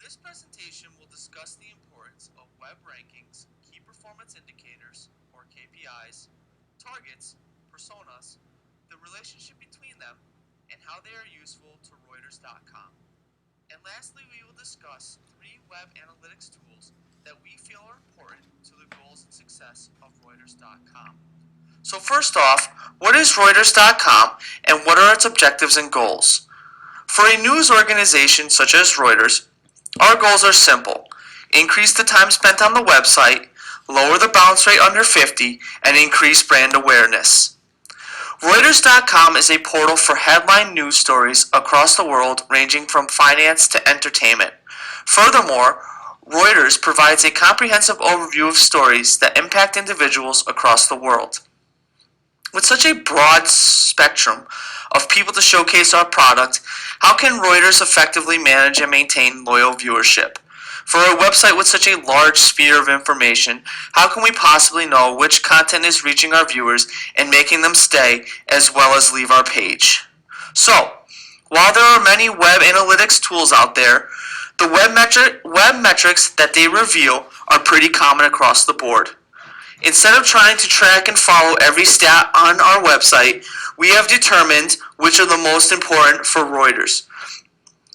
This presentation will discuss the importance of web rankings, key performance indicators, or KPIs, targets, personas, the relationship between them, and how they are useful to Reuters.com. And lastly, we will discuss 3 web analytics tools that we feel are important to the goals and success of Reuters.com. So first off, what is Reuters.com and what are its objectives and goals? For a news organization such as Reuters, our goals are simple: increase the time spent on the website, lower the bounce rate under 50, and increase brand awareness. Reuters.com is a portal for headline news stories across the world ranging from finance to entertainment. Furthermore, Reuters provides a comprehensive overview of stories that impact individuals across the world. With such a broad spectrum of people to showcase our product, how can Reuters effectively manage and maintain loyal viewership? For a website with such a large sphere of information, how can we possibly know which content is reaching our viewers and making them stay as well as leave our page? So, while there are many web analytics tools out there, the web metrics that they reveal are pretty common across the board. Instead of trying to track and follow every stat on our website, we have determined which are the most important for Reuters.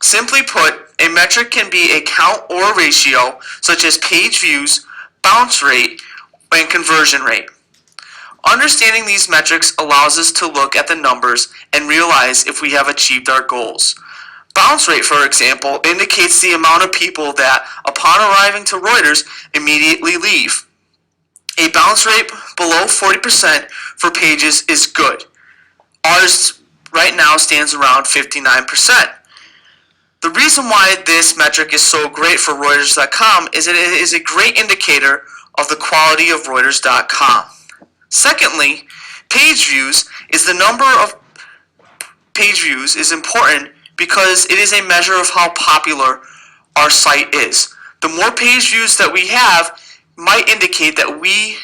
Simply put, a metric can be a count or ratio, such as page views, bounce rate, and conversion rate. Understanding these metrics allows us to look at the numbers and realize if we have achieved our goals. Bounce rate, for example, indicates the amount of people that, upon arriving to Reuters, immediately leave. A bounce rate below 40% for pages is good. Ours right now stands around 59%. The reason why this metric is so great for Reuters.com is that it is a great indicator of the quality of Reuters.com. Secondly, page views is important because it is a measure of how popular our site is. The more page views that we have might indicate that we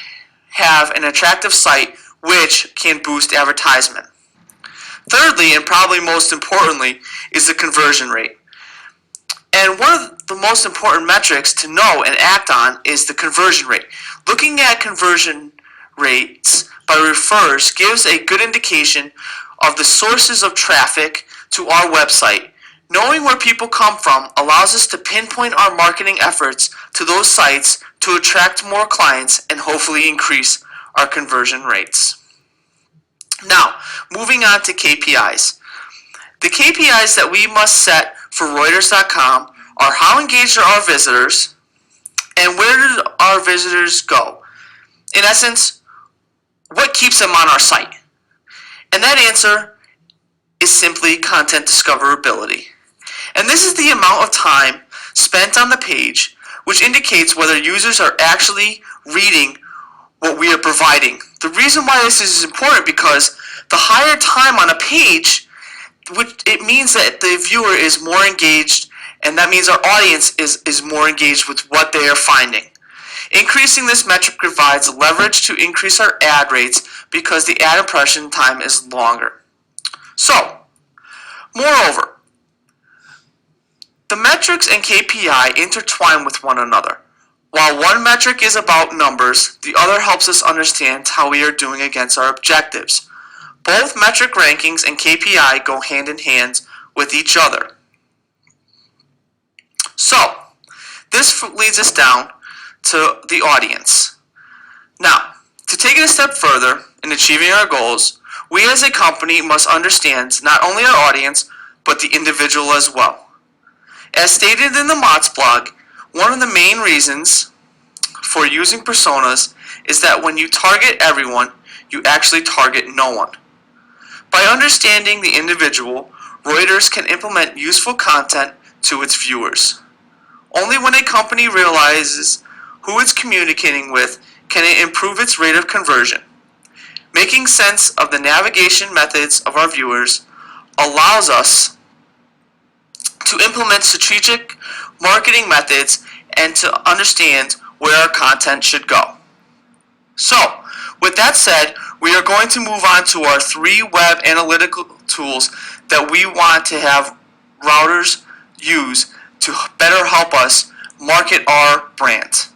have an attractive site which can boost advertisement. Thirdly, and probably most importantly, is the conversion rate. And one of the most important metrics to know and act on is the conversion rate. Looking at conversion rates by referrers gives a good indication of the sources of traffic to our website. Knowing where people come from allows us to pinpoint our marketing efforts to those sites to attract more clients and hopefully increase our conversion rates. Now, moving on to KPIs. The KPIs that we must set for Reuters.com are how engaged are our visitors and where do our visitors go? In essence, what keeps them on our site? And that answer is simply content discoverability. And this is the amount of time spent on the page, which indicates whether users are actually reading what we are providing. The reason why this is important because the higher time on a page, it means that the viewer is more engaged, and that means our audience is more engaged with what they are finding. Increasing this metric provides leverage to increase our ad rates because the ad impression time is longer. So, moreover, the metrics and KPI intertwine with one another. While one metric is about numbers, the other helps us understand how we are doing against our objectives. Both metric rankings and KPI go hand in hand with each other. So, this leads us down to the audience. Now, to take it a step further in achieving our goals, we as a company must understand not only our audience, but the individual as well. As stated in the Mott's blog, one of the main reasons for using personas is that when you target everyone, you actually target no one. By understanding the individual, Reuters can implement useful content to its viewers. Only when a company realizes who it's communicating with can it improve its rate of conversion. Making sense of the navigation methods of our viewers allows us to implement strategic marketing methods and to understand where our content should go. So, with that said, we are going to move on to our 3 web analytical tools that we want to have routers use to better help us market our brand.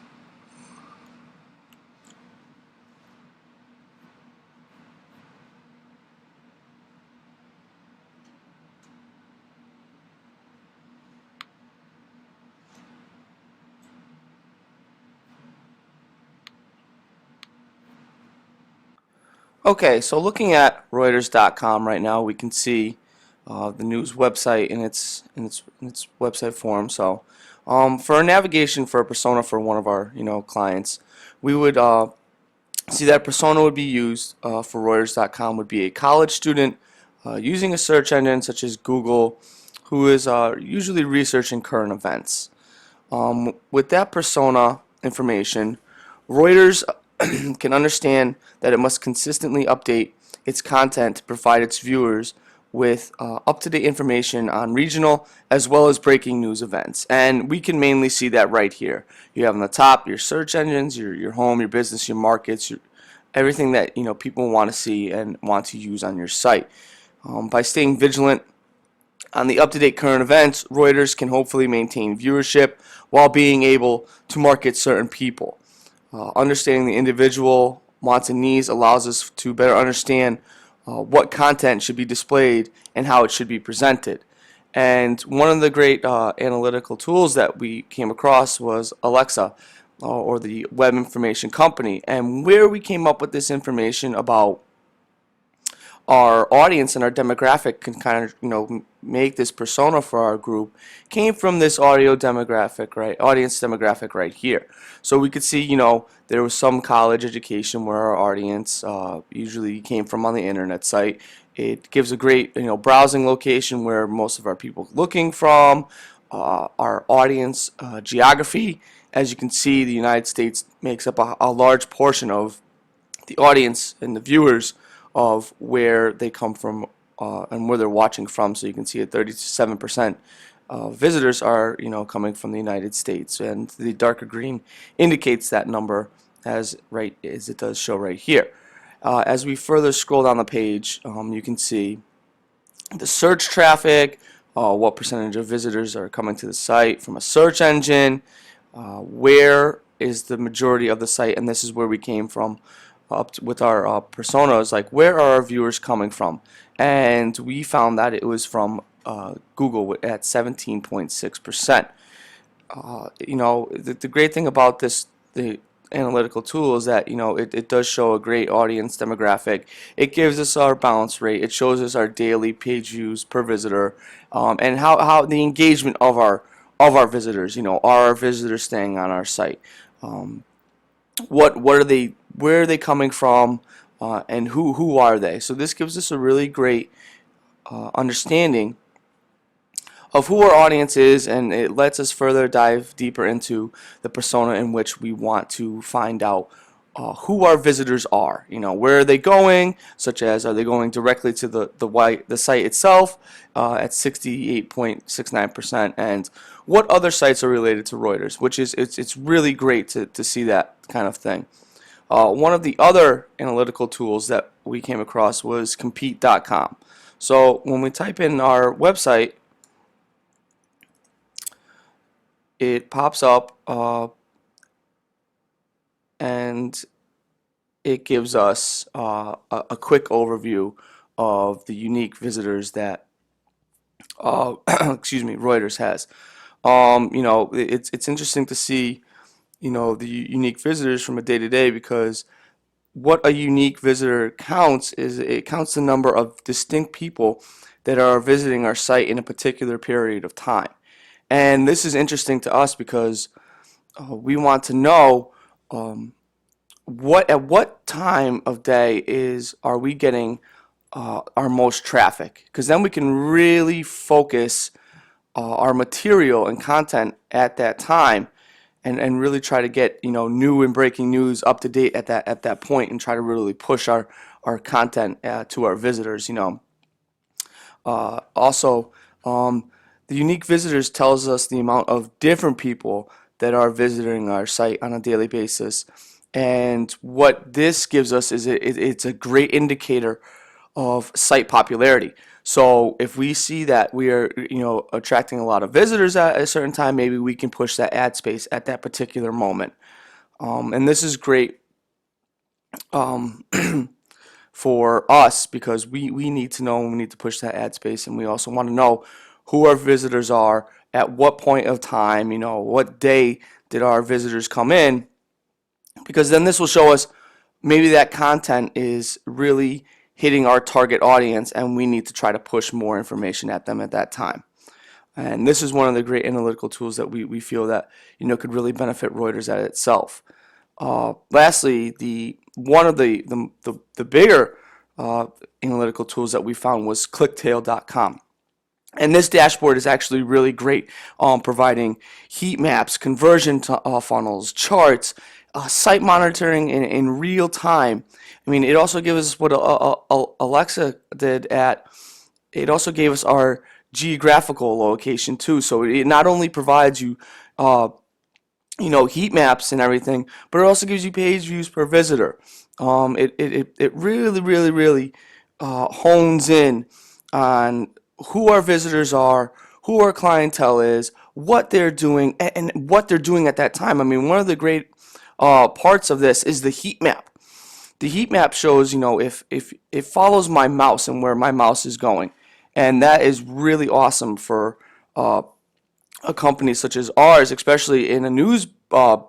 Okay, so looking at Reuters.com right now, we can see the news website in its website form. So, for a navigation for a persona for one of our clients, we would see that persona would be used for Reuters.com would be a college student using a search engine such as Google, who is usually researching current events. With that persona information, Reuters can understand that it must consistently update its content to provide its viewers with up-to-date information on regional as well as breaking news events. And we can mainly see that right here. You have on the top your search engines, your home, your business, your markets, everything that people want to see and want to use on your site. By staying vigilant on the up-to-date current events, Reuters can hopefully maintain viewership while being able to market certain people. Understanding the individual wants and needs allows us to better understand what content should be displayed and how it should be presented. And one of the great analytical tools that we came across was Alexa, or the Web Information Company. And where we came up with this information about our audience and our demographic can kind of make this persona for our group came from this audience demographic right here. So we could see there was some college education where our audience usually came from on the internet site. It gives a great browsing location where most of our people are looking from. Our audience geography, as you can see, the United States makes up a large portion of the audience and the viewers of where they come from and where they're watching from. So you can see that 37% visitors are coming from the United States, and the darker green indicates that number as it does show right here. As we further scroll down the page, you can see the search traffic, what percentage of visitors are coming to the site from a search engine, where is the majority of the site, and this is where we came from with our personas, like where are our viewers coming from, and we found that it was from Google at 17.6%. The great thing about the analytical tool is that it does show a great audience demographic. It gives us our bounce rate. It shows us our daily page views per visitor, and how the engagement of our visitors. Are our visitors staying on our site? What are they? Where are they coming from? And who are they? So this gives us a really great understanding of who our audience is, and it lets us further dive deeper into the persona in which we want to find out who our visitors are. Where are they going? Such as, are they going directly to the site itself at 68.69%, and what other sites are related to Reuters? Which is it's really great to see that kind of thing. One of the other analytical tools that we came across was compete.com. So when we type in our website, it pops up and it gives us a quick overview of the unique visitors that Reuters has. It's interesting to see the unique visitors from a day to day, because what a unique visitor counts is it counts the number of distinct people that are visiting our site in a particular period of time. And this is interesting to us because we want to know at what time of day are we getting our most traffic, because then we can really focus our material and content at that time, and really try to get new and breaking news up to date at that point, and try to really push our content to our visitors. Also, the unique visitors tells us the amount of different people that are visiting our site on a daily basis, and what this gives us is it's a great indicator of site popularity. So if we see that we are, attracting a lot of visitors at a certain time, maybe we can push that ad space at that particular moment. And this is great um, for us because we need to know, we need to push that ad space, and we also want to know who our visitors are, at what point of time, what day did our visitors come in, because then this will show us maybe that content is really hitting our target audience and we need to try to push more information at them at that time. And this is one of the great analytical tools that we feel that could really benefit Reuters at itself. Lastly, the one of the bigger analytical tools that we found was clicktail.com. And this dashboard is actually really great, providing heat maps, conversion funnels, charts, site monitoring in real time. I mean, it also gives us what Alexa did it also gave us our geographical location too. So it not only provides you, heat maps and everything, but it also gives you page views per visitor. It really, really, really hones in on who our visitors are, who our clientele is, what they're doing, and what they're doing at that time. I mean, one of the great parts of this is the heat map. The heat map shows, if it follows my mouse and where my mouse is going, and that is really awesome for a company such as ours, especially in a news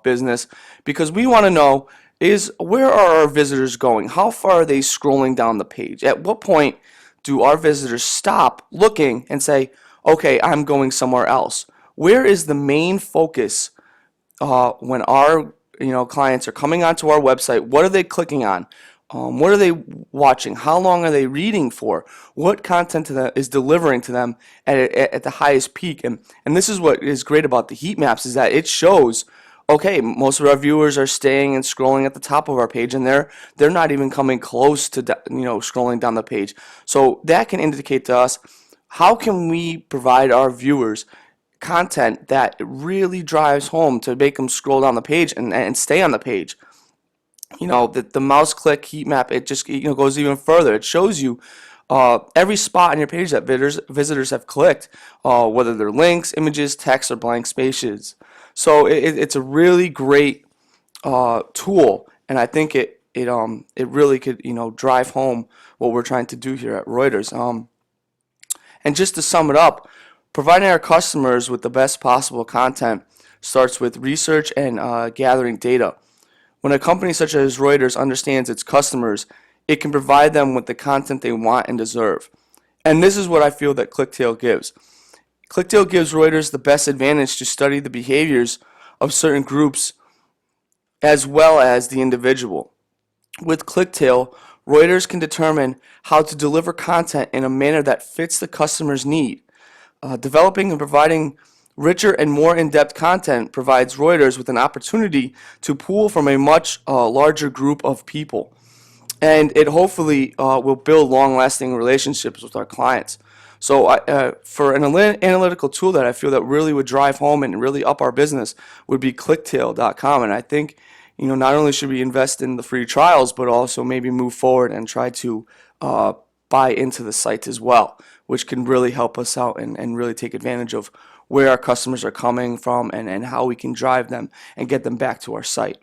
business, because we want to know is where are our visitors going? How far are they scrolling down the page? At what point do our visitors stop looking and say, okay, I'm going somewhere else? Where is the main focus when our clients are coming onto our website? What are they clicking on? What are they watching? How long are they reading for? What content is delivering to them at the highest peak? And this is what is great about the heat maps, is that it shows, okay, most of our viewers are staying and scrolling at the top of our page, and they're not even coming close to scrolling down the page. So that can indicate to us, how can we provide our viewers content that really drives home to make them scroll down the page and stay on the page. The mouse click heat map, it just goes even further. It shows you every spot on your page that visitors have clicked, whether they're links, images, text, or blank spaces. So it's a really great tool, and I think it really could drive home what we're trying to do here at Reuters. And just to sum it up, providing our customers with the best possible content starts with research and gathering data. When a company such as Reuters understands its customers, it can provide them with the content they want and deserve. And this is what I feel that Clicktail gives. Clicktail gives Reuters the best advantage to study the behaviors of certain groups as well as the individual. With Clicktail, Reuters can determine how to deliver content in a manner that fits the customer's need. Developing and providing richer and more in-depth content provides Reuters with an opportunity to pull from a much larger group of people. And it hopefully will build long-lasting relationships with our clients. So for an analytical tool that I feel that really would drive home and really up our business would be clicktail.com. And I think not only should we invest in the free trials, but also maybe move forward and try to buy into the site as well, which can really help us out and really take advantage of where our customers are coming from and how we can drive them and get them back to our site.